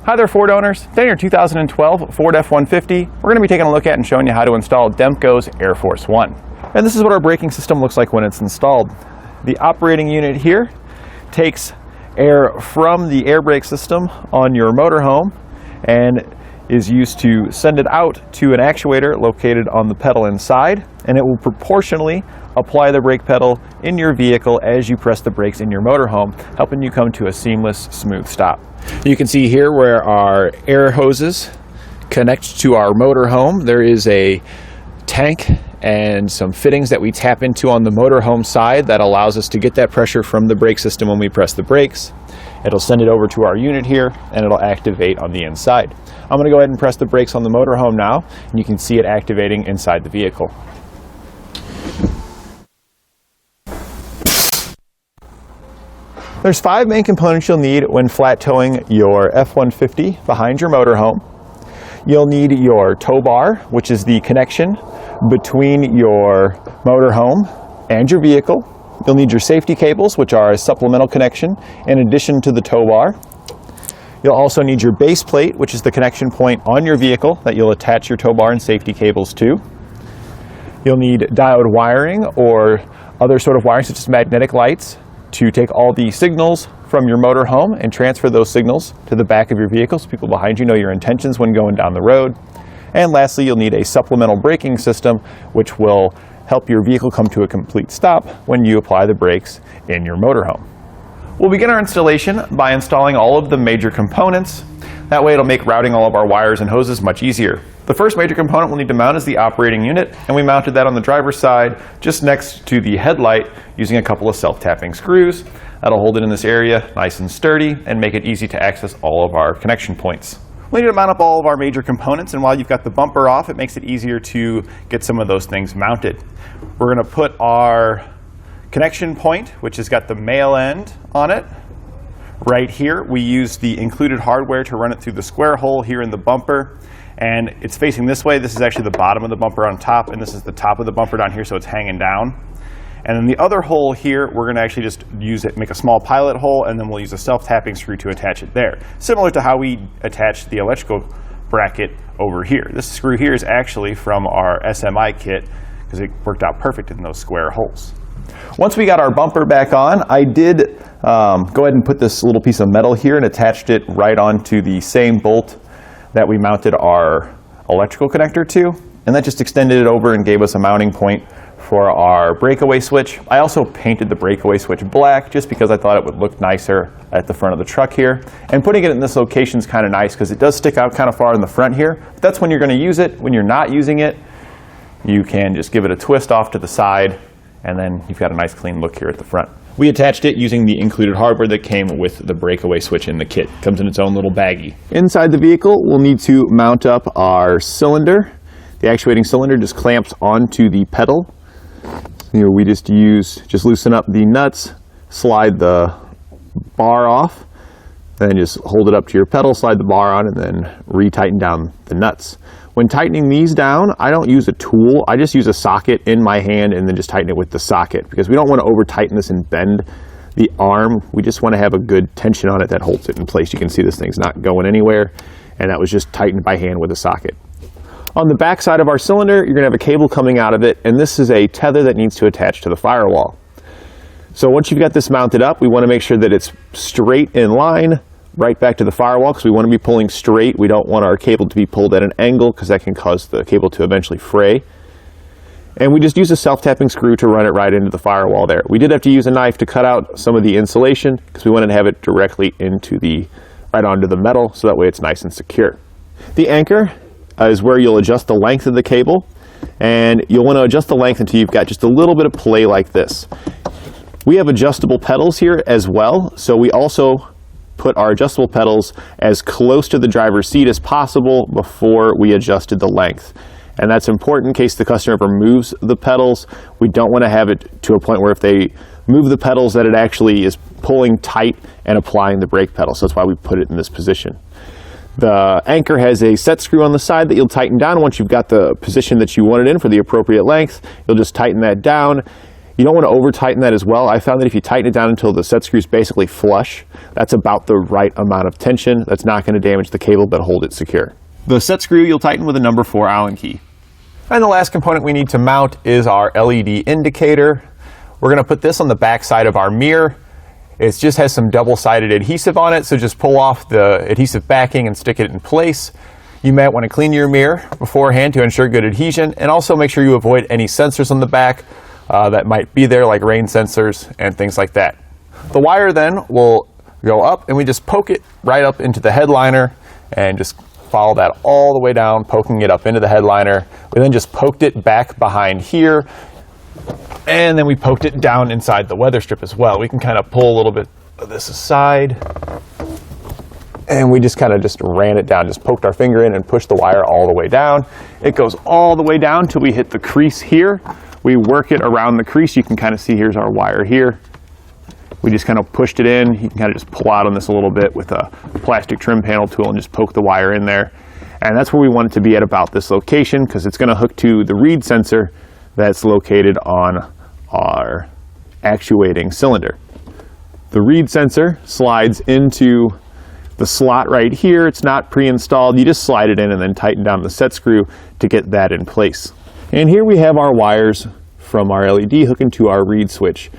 Hi there Ford owners, today in your 2012 Ford F-150, we're going to be taking a look at and showing you how to install Demco's Air Force One. And this is what our braking system looks like when it's installed. The operating unit here takes air from the air brake system on your motorhome and is used to send it out to an actuator located on the pedal inside, and it will proportionally apply the brake pedal in your vehicle as you press the brakes in your motorhome, helping you come to a seamless, smooth stop. You can see here where our air hoses connect to our motorhome. There is a tank and some fittings that we tap into on the motorhome side that allows us to get that pressure from the brake system when we press the brakes. It'll send it over to our unit here and it'll activate on the inside. I'm going to go ahead and press the brakes on the motorhome now, and you can see it activating inside the vehicle. There's 5 main components you'll need when flat towing your F-150 behind your motorhome. You'll need your tow bar, which is the connection between your motorhome and your vehicle. You'll need your safety cables, which are a supplemental connection in addition to the tow bar. You'll also need your base plate, which is the connection point on your vehicle that you'll attach your tow bar and safety cables to. You'll need diode wiring or other sort of wiring such as magnetic lights to take all the signals from your motorhome and transfer those signals to the back of your vehicle so people behind you know your intentions when going down the road. And lastly, you'll need a supplemental braking system which will help your vehicle come to a complete stop when you apply the brakes in your motorhome. We'll begin our installation by installing all of the major components. That way it'll make routing all of our wires and hoses much easier. The first major component we'll need to mount is the operating unit, and we mounted that on the driver's side just next to the headlight using a couple of self-tapping screws. That'll hold it in this area nice and sturdy and make it easy to access all of our connection points. We need to mount up all of our major components, and while you've got the bumper off, it makes it easier to get some of those things mounted. We're going to put our connection point, which has got the male end on it, right here. We use the included hardware to run it through the square hole here in the bumper, and it's facing this way. This is actually the bottom of the bumper on top, and this is the top of the bumper down here, so it's hanging down. And then the other hole here, we're going to actually just use it, make a small pilot hole, and then we'll use a self-tapping screw to attach it there, similar to how we attached the electrical bracket over here. This screw here is actually from our SMI kit because it worked out perfect in those square holes. Once we got our bumper back on, I did go ahead and put this little piece of metal here and attached it right onto the same bolt that we mounted our electrical connector to, and that just extended it over and gave us a mounting point for our breakaway switch. I also painted the breakaway switch black just because I thought it would look nicer at the front of the truck here. And putting it in this location is kind of nice because it does stick out kind of far in the front here. But that's when you're going to use it. When you're not using it, you can just give it a twist off to the side, and then you've got a nice clean look here at the front. We attached it using the included hardware that came with the breakaway switch in the kit. It comes in its own little baggie. Inside the vehicle, we'll need to mount up our cylinder. The actuating cylinder just clamps onto the pedal. Here we just loosen up the nuts, slide the bar off, then just hold it up to your pedal, slide the bar on, and then retighten down the nuts. When tightening these down, I don't use a tool. I just use a socket in my hand and then just tighten it with the socket because we don't want to over tighten this and bend the arm. We just want to have a good tension on it that holds it in place. You can see this thing's not going anywhere, and that was just tightened by hand with a socket. On the back side of our cylinder, you're going to have a cable coming out of it, and this is a tether that needs to attach to the firewall. So once you've got this mounted up, we want to make sure that it's straight in line right back to the firewall because we want to be pulling straight. We don't want our cable to be pulled at an angle because that can cause the cable to eventually fray. And we just use a self-tapping screw to run it right into the firewall there. We did have to use a knife to cut out some of the insulation because we wanted to have it directly right onto the metal so that way it's nice and secure. The anchor is where you'll adjust the length of the cable, and you'll want to adjust the length until you've got just a little bit of play like this. We have adjustable pedals here as well, so we also put our adjustable pedals as close to the driver's seat as possible before we adjusted the length. And that's important in case the customer ever moves the pedals. We don't want to have it to a point where if they move the pedals that it actually is pulling tight and applying the brake pedal. So that's why we put it in this position. The anchor has a set screw on the side that you'll tighten down once you've got the position that you want it in for the appropriate length. You'll just tighten that down. You don't want to over tighten that as well. I found that if you tighten it down until the set screw is basically flush, that's about the right amount of tension. That's not going to damage the cable but hold it secure. The set screw you'll tighten with a number 4 Allen key. And the last component we need to mount is our LED indicator. We're going to put this on the back side of our mirror. It just has some double-sided adhesive on it, so just pull off the adhesive backing and stick it in place. You might want to clean your mirror beforehand to ensure good adhesion, and also make sure you avoid any sensors on the back that might be there, like rain sensors and things like that. The wire then will go up, and we just poke it right up into the headliner and just follow that all the way down, poking it up into the headliner. We then just poked it back behind here, and then we poked it down inside the weather strip as well. We can kind of pull a little bit of this aside, and we just kind of just ran it down, just poked our finger in and pushed the wire all the way down. It goes all the way down till we hit the crease here. We work it around the crease. You can kind of see here's our wire here. We just kind of pushed it in. You can kind of just pull out on this a little bit with a plastic trim panel tool and just poke the wire in there. And that's where we want it to be at about this location, because it's going to hook to the reed sensor that's located on our actuating cylinder. The reed sensor slides into the slot right here. It's not pre-installed. You just slide it in and then tighten down the set screw to get that in place. And here we have our wires from our LED hooking to our reed switch.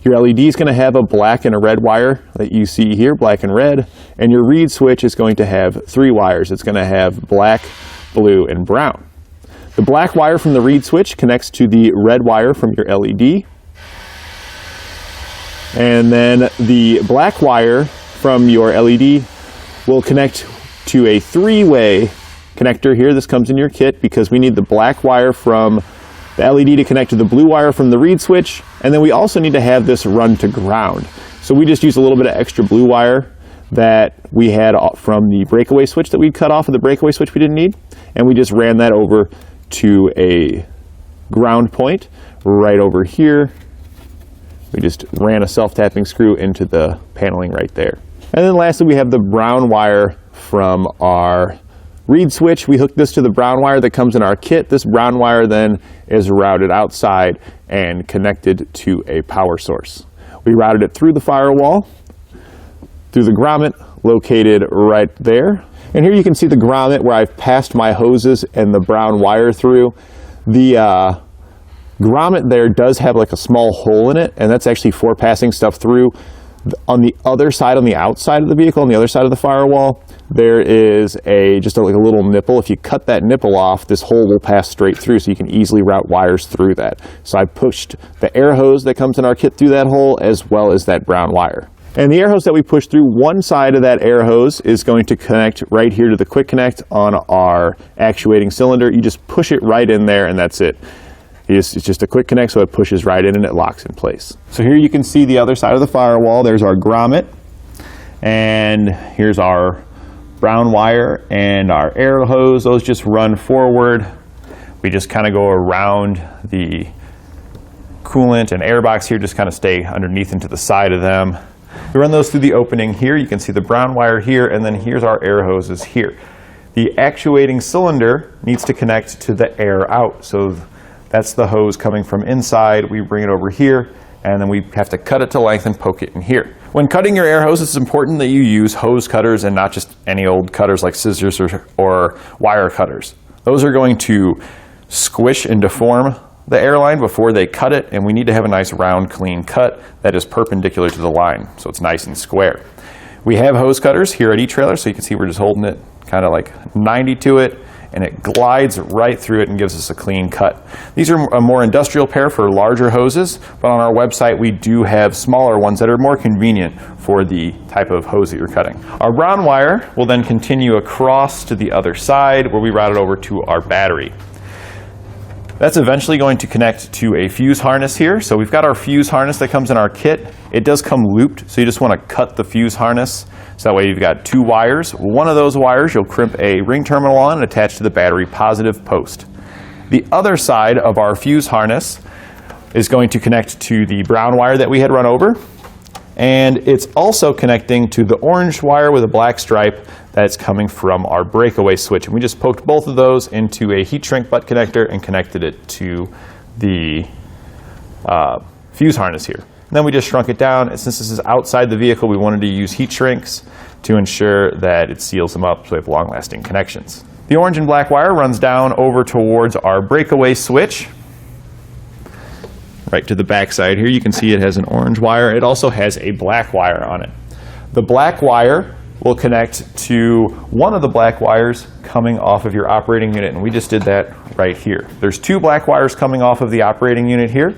Your LED is going to have a black and a red wire that you see here, black and red, and your reed switch is going to have 3 wires. It's going to have black, blue, and brown. The black wire from the reed switch connects to the red wire from your LED, and then the black wire from your LED will connect to a 3-way connector here. This comes in your kit because we need the black wire from the LED to connect to the blue wire from the reed switch, and then we also need to have this run to ground. So we just use a little bit of extra blue wire that we had from the breakaway switch that we cut off of the breakaway switch we didn't need, and we just ran that over to a ground point right over here. We just ran a self-tapping screw into the paneling right there. And then lastly, we have the brown wire from our reed switch. We hooked this to the brown wire that comes in our kit. This brown wire then is routed outside and connected to a power source. We routed it through the firewall, through the grommet located right there. And here you can see the grommet where I've passed my hoses and the brown wire through. The grommet there does have like a small hole in it, and that's actually for passing stuff through. On the other side, on the outside of the vehicle, on the other side of the firewall, there is just like a little nipple. If you cut that nipple off, this hole will pass straight through, so you can easily route wires through that. So I pushed the air hose that comes in our kit through that hole, as well as that brown wire. And the air hose that we push through, one side of that air hose is going to connect right here to the quick connect on our actuating cylinder. You just push it right in there, and that's it. It's just a quick connect, so it pushes right in and it locks in place. So here you can see the other side of the firewall. There's our grommet, and here's our brown wire and our air hose. Those just run forward. We just kind of go around the coolant and air box here, just kind of stay underneath and to the side of them. We run those through the opening here. You can see the brown wire here, and then here's our air hoses here. The actuating cylinder needs to connect to the air out. So that's the hose coming from inside. We bring it over here, and then we have to cut it to length and poke it in here. When cutting your air hose, it's important that you use hose cutters and not just any old cutters like scissors or wire cutters. Those are going to squish and deform the air line before they cut it, and we need to have a nice round, clean cut that is perpendicular to the line, so it's nice and square. We have hose cutters here at each trailer, so you can see we're just holding it kind of like 90 to it, and it glides right through it and gives us a clean cut. These are a more industrial pair for larger hoses, but on our website we do have smaller ones that are more convenient for the type of hose that you're cutting. Our brown wire will then continue across to the other side where we route it over to our battery. That's eventually going to connect to a fuse harness here. So we've got our fuse harness that comes in our kit. It does come looped, so you just want to cut the fuse harness. So that way you've got 2 wires. One of those wires you'll crimp a ring terminal on and attach to the battery positive post. The other side of our fuse harness is going to connect to the brown wire that we had run over. And it's also connecting to the orange wire with a black stripe that's coming from our breakaway switch. And we just poked both of those into a heat shrink butt connector and connected it to the fuse harness here. And then we just shrunk it down, and since this is outside the vehicle, we wanted to use heat shrinks to ensure that it seals them up so we have long-lasting connections. The orange and black wire runs down over towards our breakaway switch. Right to the back side here, you can see it has an orange wire. It also has a black wire on it. The black wire will connect to one of the black wires coming off of your operating unit, and we just did that right here. There's two black wires coming off of the operating unit here.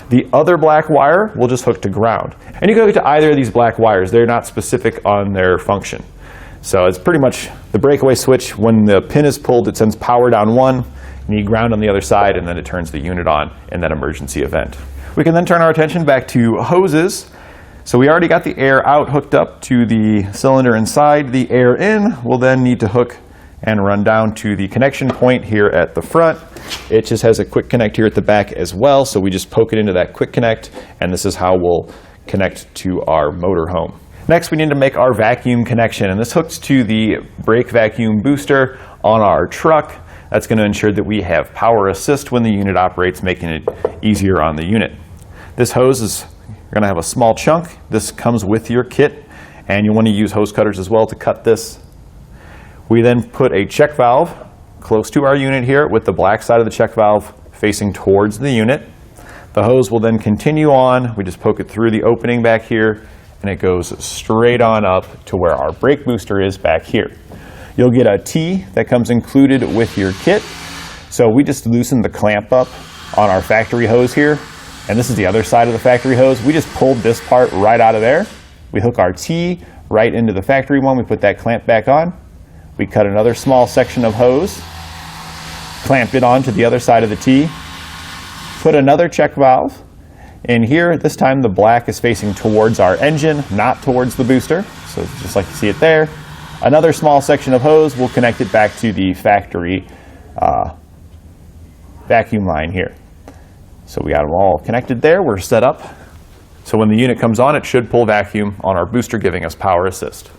The other black wire will just hook to ground. And you can hook to either of these black wires. They're not specific on their function. So it's pretty much the breakaway switch. When the pin is pulled, it sends power down one, you need ground on the other side, and then it turns the unit on in that emergency event. We can then turn our attention back to hoses. So we already got the air out hooked up to the cylinder inside. The air in will then need to hook and run down to the connection point here at the front. It just has a quick connect here at the back as well, so we just poke it into that quick connect, and this is how we'll connect to our motor home. Next, we need to make our vacuum connection, and this hooks to the brake vacuum booster on our truck. That's going to ensure that we have power assist when the unit operates, making it easier on the unit. This hose is going to have a small chunk. This comes with your kit, and you want to use hose cutters as well to cut this. We then put a check valve close to our unit here with the black side of the check valve facing towards the unit. The hose will then continue on. We just poke it through the opening back here, and it goes straight on up to where our brake booster is back here. You'll get a T that comes included with your kit. So we just loosened the clamp up on our factory hose here, and this is the other side of the factory hose. We just pulled this part right out of there. We hook our T right into the factory one. We put that clamp back on. We cut another small section of hose, clamp it onto the other side of the T, put another check valve in here. This time the black is facing towards our engine, not towards the booster. So just like you see it there. Another small section of hose, we'll connect it back to the factory vacuum line here. So we got them all connected there, we're set up. So when the unit comes on, it should pull vacuum on our booster, giving us power assist.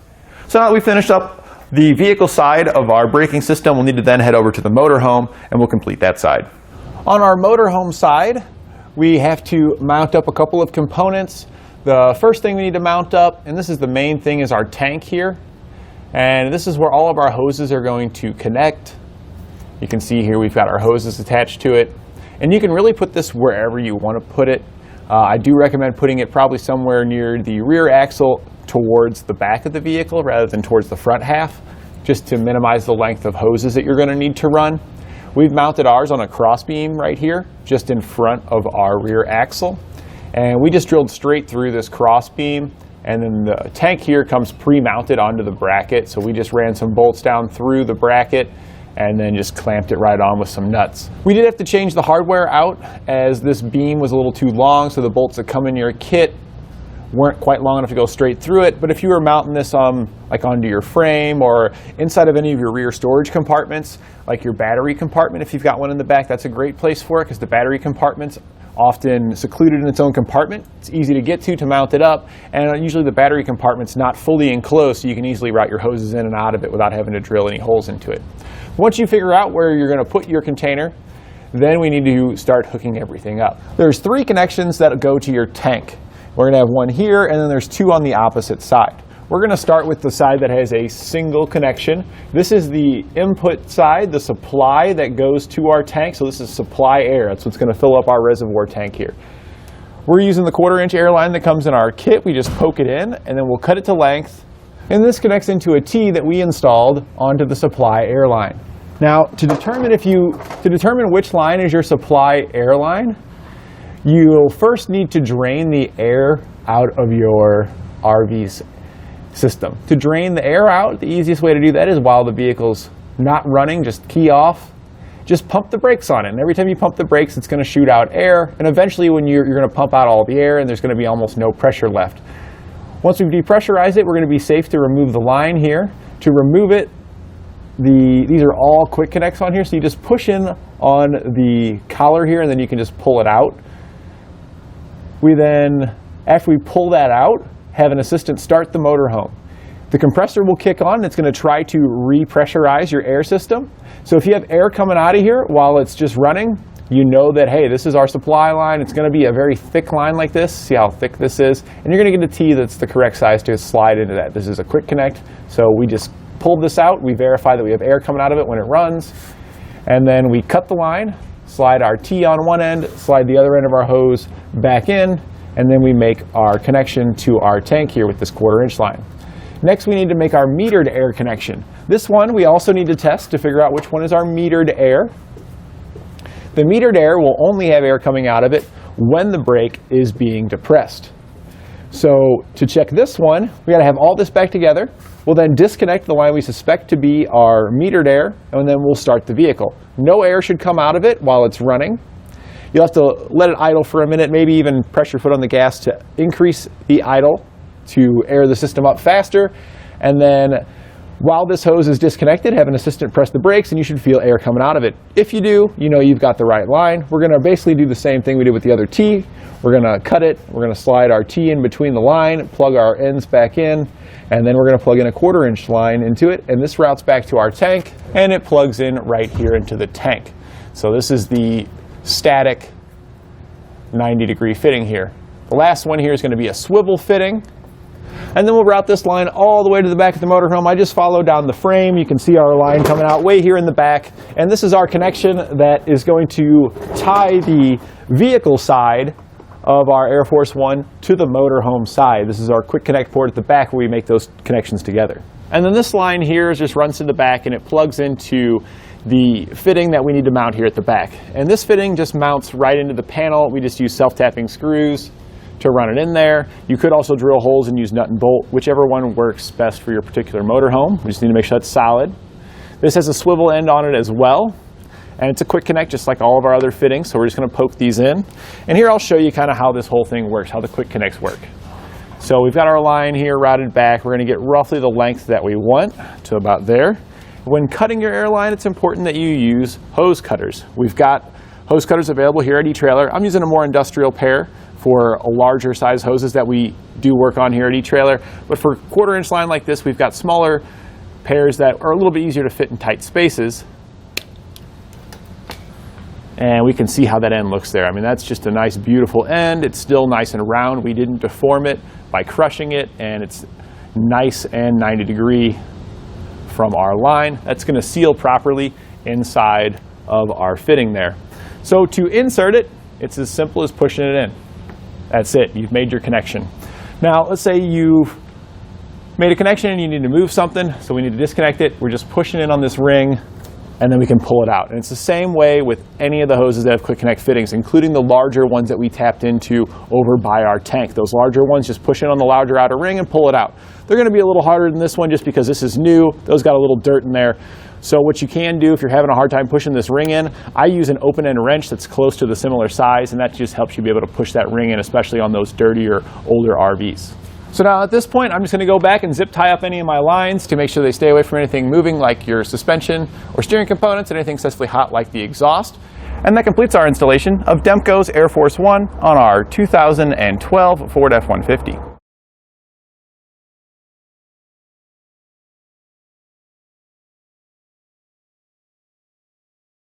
So now that we finished up the vehicle side of our braking system, we'll need to then head over to the motorhome, and we'll complete that side. On our motorhome side, we have to mount up a couple of components. The first thing we need to mount up, and this is the main thing, is our tank here. And this is where all of our hoses are going to connect. You can see here we've got our hoses attached to it. And you can really put this wherever you want to put it. I do recommend putting it probably somewhere near the rear axle towards the back of the vehicle rather than towards the front half, just to minimize the length of hoses that you're going to need to run. We've mounted ours on a cross beam right here, just in front of our rear axle. And we just drilled straight through this cross beam, and then the tank here comes pre-mounted onto the bracket. So we just ran some bolts down through the bracket and then just clamped it right on with some nuts. We did have to change the hardware out as this beam was a little too long, so the bolts that come in your kit weren't quite long enough to go straight through it. But if you were mounting this like onto your frame or inside of any of your rear storage compartments, like your battery compartment, if you've got one in the back, that's a great place for it, because the battery compartment's often secluded in its own compartment. It's easy to get to mount it up, and usually the battery compartment's not fully enclosed, so you can easily route your hoses in and out of it without having to drill any holes into it. Once you figure out where you're going to put your container, then we need to start hooking everything up. There's 3 connections that go to your tank. We're going to have one here, and then there's 2 on the opposite side. We're going to start with the side that has a single connection. This is the input side, the supply that goes to our tank. So this is supply air. That's what's going to fill up our reservoir tank here. We're using the 1/4-inch air line that comes in our kit. We just poke it in, and then we'll cut it to length. And this connects into a T that we installed onto the supply air line. Now, to determine which line is your supply air line, you'll first need to drain the air out of your RV's system. To drain the air out, the easiest way to do that is while the vehicle's not running, just key off, just pump the brakes on it. And every time you pump the brakes, it's going to shoot out air. And eventually when you're going to pump out all the air, and there's going to be almost no pressure left. Once we've depressurized it, we're going to be safe to remove the line here. To remove it, these are all quick connects on here, so you just push in on the collar here, and then you can just pull it out. We then, after we pull that out, have an assistant start the motorhome. The compressor will kick on, and it's going to try to repressurize your air system. So if you have air coming out of here while it's just running, you know that, hey, this is our supply line. It's going to be a very thick line like this. See how thick this is? And you're going to get a T that's the correct size to slide into that. This is a quick connect, so we just pulled this out. We verify that we have air coming out of it when it runs, and then we cut the line, slide our T on one end, slide the other end of our hose back in, and then we make our connection to our tank here with this 1/4 inch line. Next, we need to make our metered air connection. This one we also need to test to figure out which one is our metered air. The metered air will only have air coming out of it when the brake is being depressed. So to check this one, we got to have all this back together. We'll then disconnect the line we suspect to be our metered air, and then we'll start the vehicle. No air should come out of it while it's running. You'll have to let it idle for a minute, maybe even press your foot on the gas to increase the idle to air the system up faster. And then while this hose is disconnected, have an assistant press the brakes and you should feel air coming out of it. If you do, you know you've got the right line. We're going to basically do the same thing we did with the other T. We're going to cut it, we're going to slide our T in between the line, plug our ends back in, and then we're going to plug in a 1/4 inch line into it, and this routes back to our tank, and it plugs in right here into the tank. So this is the static 90-degree fitting here. The last one here is going to be a swivel fitting. And then we'll route this line all the way to the back of the motorhome. I just follow down the frame. You can see our line coming out way here in the back. And this is our connection that is going to tie the vehicle side of our Air Force One to the motorhome side. This is our quick connect port at the back where we make those connections together. And then this line here just runs to the back and it plugs into the fitting that we need to mount here at the back. And this fitting just mounts right into the panel. We just use self-tapping screws to run it in there. You could also drill holes and use nut and bolt, whichever one works best for your particular motorhome. We just need to make sure that's solid. This has a swivel end on it as well, and it's a quick connect just like all of our other fittings, so we're just going to poke these in. And here I'll show you kind of how this whole thing works, how the quick connects work. So we've got our line here routed back. We're going to get roughly the length that we want to about there. When cutting your airline, it's important that you use hose cutters. We've got hose cutters available here at eTrailer. I'm using a more industrial pair for larger size hoses that we do work on here at eTrailer. But for 1/4 inch line like this, we've got smaller pairs that are a little bit easier to fit in tight spaces. And we can see how that end looks there. I mean, that's just a nice, beautiful end. It's still nice and round. We didn't deform it by crushing it, and it's nice and 90 degree from our line. That's going to seal properly inside of our fitting there. So to insert it, it's as simple as pushing it in. That's it. You've made your connection. Now, let's say you've made a connection and you need to move something, so we need to disconnect it. We're just pushing in on this ring, and then we can pull it out. And it's the same way with any of the hoses that have quick connect fittings, including the larger ones that we tapped into over by our tank. Those larger ones, just push in on the larger outer ring and pull it out. They're going to be a little harder than this one just because this is new. Those got a little dirt in there. So what you can do if you're having a hard time pushing this ring in, I use an open end wrench that's close to the similar size, and that just helps you be able to push that ring in, especially on those dirtier, older RVs. So now at this point, I'm just going to go back and zip tie up any of my lines to make sure they stay away from anything moving like your suspension or steering components and anything excessively hot like the exhaust. And that completes our installation of Demco's Air Force One on our 2012 Ford F-150.